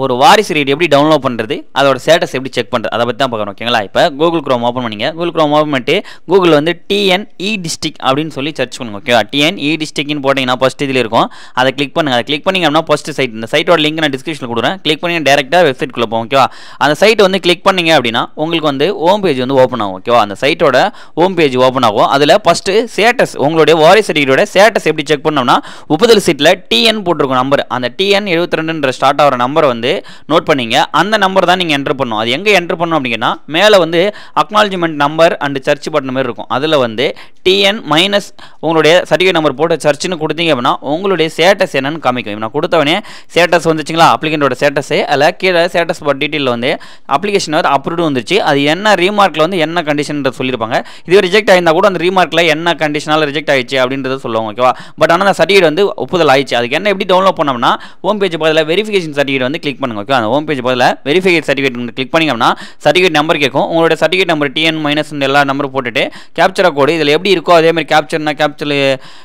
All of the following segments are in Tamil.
ஒரு வாரிசு ரீட் எப்படி டவுன்லோட் பண்ணுறது, அதோட ஸ்டேட்டஸ் எப்படி செக் பண்ணுறது, அதை பற்றி தான் பார்க்கணும். ஓகேங்களா? இப்போ கூகுள் குரோம் ஓப்பன் பண்ணிங்க. கூகுள் குரோம் ஓப்பன் பண்ணிட்டு கூகுள் வந்து டிஎன்இ டிஸ்ட்ரிக்ட் அப்படின்னு சொல்லி சர்ச் பண்ணுங்க. ஓகேவா? டிஎன்இ டிஸ்ட்ரிக்ட்னு போட்டிங்கன்னா ஃபஸ்ட் இதில் இருக்கும். அதை கிளிக் பண்ணுங்க. அதை கிளிக் பண்ணிங்க அப்படின்னா ஃபஸ்ட்டு சைட், இந்த சைட்டோட லிங்க் நான் டிஸ்கிரிப்ஷனில் கொடுக்குறேன். கிளிக் பண்ணி டேரெக்டாக வெப்சைட்குள்ளே போகும். ஓகேவா? அந்த சைட் வந்து கிளிக் பண்ணிங்க அப்படின்னா உங்களுக்கு வந்து ஹோம் பேஜ் வந்து ஓப்பன் ஆகும். ஓகேவா? அந்த சைட்டோட ஹோம் பேஜ் ஓப்பன் ஆகும். அதில் ஃபஸ்ட்டு ஸ்டேட்டஸ், உங்களுடைய வாரிசு சர்டிஃபிகேட்டோட ஸ்டேட்டஸ் எப்படி செக் பண்ணோம்னா ஒப்புதல் சீட்டில் டிஎன் போட்டிருக்கும் நம்பர், அந்த டிஎன் 72 ஸ்டார்ட் ஆகிற நம்பரை வந்து நோட் பண்ணிங்க. அந்த நம்பர் தான் நீங்கள் என்டர் பண்ணணும். அது எங்கே என்டர் பண்ணணும் அப்படின்னா மேலே வந்து acknowledgement number and search button மாதிரி இருக்கும். அதில் வந்து டிஎன் மைனஸ் உங்களுடைய சர்டிஃபிகேட் நம்பர் போட்டு சர்ச்னு கொடுத்தீங்க அப்படின்னா உங்களுடைய ஸ்டேட்டஸ் என்னன்னு காமிக்கும். நான் கொடுத்தவனே ஸ்டேட்டஸ் வந்துச்சுங்களா, அப்ளிகண்டோட ஸ்டேட்டஸ், அதில் கீழே ஸ்டேட்டஸ் பட் டீட்டெயில் வந்து அப்ளிகேஷன் வந்து அப்ரூவ்டு வந்துச்சு. அது என்ன ரீமார்க்கில் வந்து என்ன கண்டிஷன் சொல்லியிருப்பாங்க. இது ரிஜெக்ட் ஆயிருந்தா கூட அந்த ரீமார்க்கில் என்ன கண்டிஷனால் ரிஜெக்ட் ஆயிடுச்சு அப்படின்றத சொல்லுவாங்க. ஓகேவா? பட் ஆனால் அந்த சர்டிஃபிகேட் வந்து ஒப்புதல் ஆயிடுச்சு. அதுக்கு என்ன எப்படி டவுன்லோட் பண்ணோம்னா ஹோம் பேஜ் பதில் வெரிஃபிகேஷன் சர்டிஃபிகேட் வந்து கிளிக் பண்ணுங்க. ஓகே? அந்த ஹோம் பேஜ் பதில் வெரிஃபிகேட் சர்டிஃபிகேட் கிளிக் பண்ணிங்கன்னா சர்டிஃபிகேட் நம்பர் கேட்கும். உங்களோட சர்டிஃபிகேட் நம்பர் டிஎன் மைனஸ் எல்லா நம்பரும் போட்டுட்டு கேப்சரா கோடு இதில் எப்படி இருக்கோ அதே மாதிரி கேப்சர்னா capture,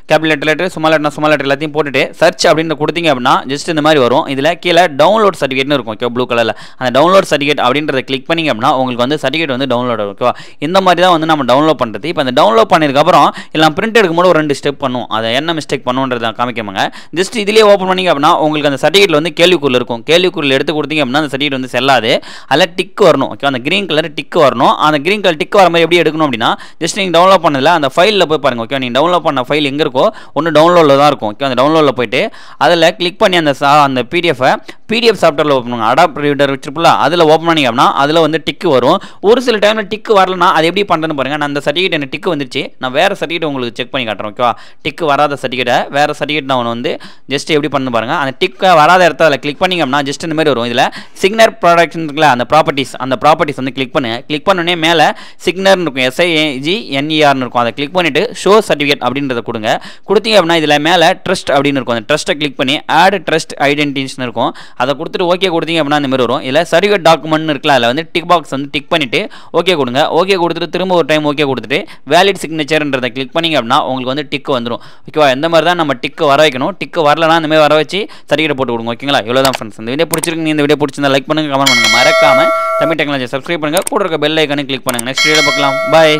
capital letter, small letter எல்லாத்தையும் போட்டுட்டு சர்ச் அப்படின்னு கொடுத்தீங்க அப்படின்னா ஜஸ்ட் இந்த மாதிரி வரும். இதில் கீழே டவுன்லோட் சர்டிஃபிகேட்னு இருக்கும். ஓகே? ப்ளூ கலரில் அந்த டவுன்லோட் சர்டிஃபிகேட் அப்படின்றத கிளிக் பண்ணிங்க அப்படின்னா உங்களுக்கு வந்து சர்டிஃபிகேட் வந்து டவுன்லோட் ஆகும். ஓகேவா? இந்த மாதிரி தான் வந்து நம்ம டவுன்லோட் பண்ணுறது. இப்போ அந்த டவுன்லோட் பண்ணதுக்கப்புறம் எல்லாம் பிரிண்ட் எடுக்கும்போது ஒரு 2 ஸ்டெப் பண்ணும். அதை என்ன மிஸ்டேக் பண்ணுன்றதை காமிக்காமங்க. ஜஸ்ட் இதிலே ஓப்பன் பண்ணிங்க அப்படின்னா உங்களுக்கு அந்த சர்டிஃபிகேட் வந்து கேள்விக்குள்ள இருக்கும். கேள்விக்குள்ள எடுத்து கொடுத்தீங்க அப்படின்னா அந்த சர்டிஃபிகேட் வந்து செல்லாது. அதில் டிக் வரணும். ஓகே? அந்த கிரீன் கலர் டிக் வரணும். அந்த கிரீன் கலர் டிக் வர மாதிரி எப்படி எடுக்கணும் அப்படின்னா ஜஸ்ட் நீங்கள் டவுன்லோட் பண்ணதில் அந்த ஃபைலில் போய் பாருங்க. ஓகே? நீங்கள் டவுன்லோட் பண்ண ஃபைல் எங்கே இருக்கோ ஒன்று டவுன்லோடில் தான் இருக்கும். ஓகே? அந்த டவுன்லோடில் போயிட்டு அதில் கிளிக் பண்ணி அந்த பிடிஎஃப் சாஃப்ட்வேரில் ஓப்பன் பண்ணுங்க. அடாப்ட் ரீடர் வச்சிருப்பல அதில் ஓப்பன் பண்ணிங்க அப்படின்னா அதில் வந்து டிக் வரும். ஒரு சில டைமில் டிக் வரலன்னா அது எப்படி பண்ணுறதுன்னு பாருங்கள். நான் அந்த சர்டிஃபிகேட் எனக்கு டிக் வந்துருச்சு. நான் வேறு சர்டிஃபிகேட் உங்களுக்கு செக் பண்ணி காட்டுறேன். ஓகேவா? டிக் வராத சர்டிஃபிகேட்டை வேறு சர்டிஃபிகேட் நான் வந்து ஜஸ்ட் எப்படி பண்ணு பாருங்கள். அந்த டிக் வராத இடத்துல அதில் கிளிக் பண்ணிங்க அப்படின்னா ஜஸ்ட் இந்த மாதிரி வரும். இதில் சிக்னர் ப்ராடக்ட்ஸ் இருக்குல்ல, அந்த ப்ராப்பர்ட்டிஸ் வந்து கிளிக் பண்ணுங்க. கிளிக் பண்ணோடனே மேலே சிக்னர் இருக்கும், SIGNER இருக்கும். அதை கிளிக் பண்ணிவிட்டு ஷோ சர்டிஃபிகேட் அப்படின்றத கொடுங்க. கொடுத்தீங்க அப்படின்னா இதில் மேலே ட்ரஸ்ட் அப்படின்னு இருக்கும். அந்த ட்ரஸ்ட்டை கிளிக் பண்ணி ஆட் ட்ரஸ்ட் ஐடென்டிட்டிஸ்னு இருக்கும். அதை கொடுத்துட்டு ஓகே கொடுத்தீங்க அப்படின்னா இந்த மாதிரி வரும். இதில் சர்டிஃபிகேட் டாக்குமெண்ட் இருக்குல்ல, அதில் வந்து டிக் பாக்ஸ் வந்து டிக் பண்ணிவிட்டு ஓகே கொடுங்க. ஓகே கொடுத்துட்டு திரும்ப ஒரு டைம் ஓகே கொடுத்துட்டு வேலிட் சிக்னேச்சர்ன்றதை கிளிக் பண்ணிங்க அப்படின்னா உங்களுக்கு வந்து டிக் வந்துடும். ஓகேவா? இந்த மாதிரி தான் நம்ம டிக் வர வைக்கணும். டிக் வரலன்னா இந்த மாதிரி வர வச்சு சர்டிஃபிகேட் போட்டு கொடுங்க. ஓகேங்களா? இவ்வளோ தான் ஃப்ரெண்ட்ஸ். இந்த வீடியோ பிடிச்சிருக்கு. இந்த வீடியோ பிடிச்சிருந்தா லைக் பண்ணுங்கள், கமெண்ட் பண்ணுங்கள். மறக்காம தமிழ் டெக்னாலஜி சப்ஸ்கிரைப் பண்ணுங்கள். கூட இருக்க பெல் ஐக்கானு கிளிக் பண்ணுங்கள். நெக்ஸ்ட் வீடியோ பார்க்கலாம். பாய்.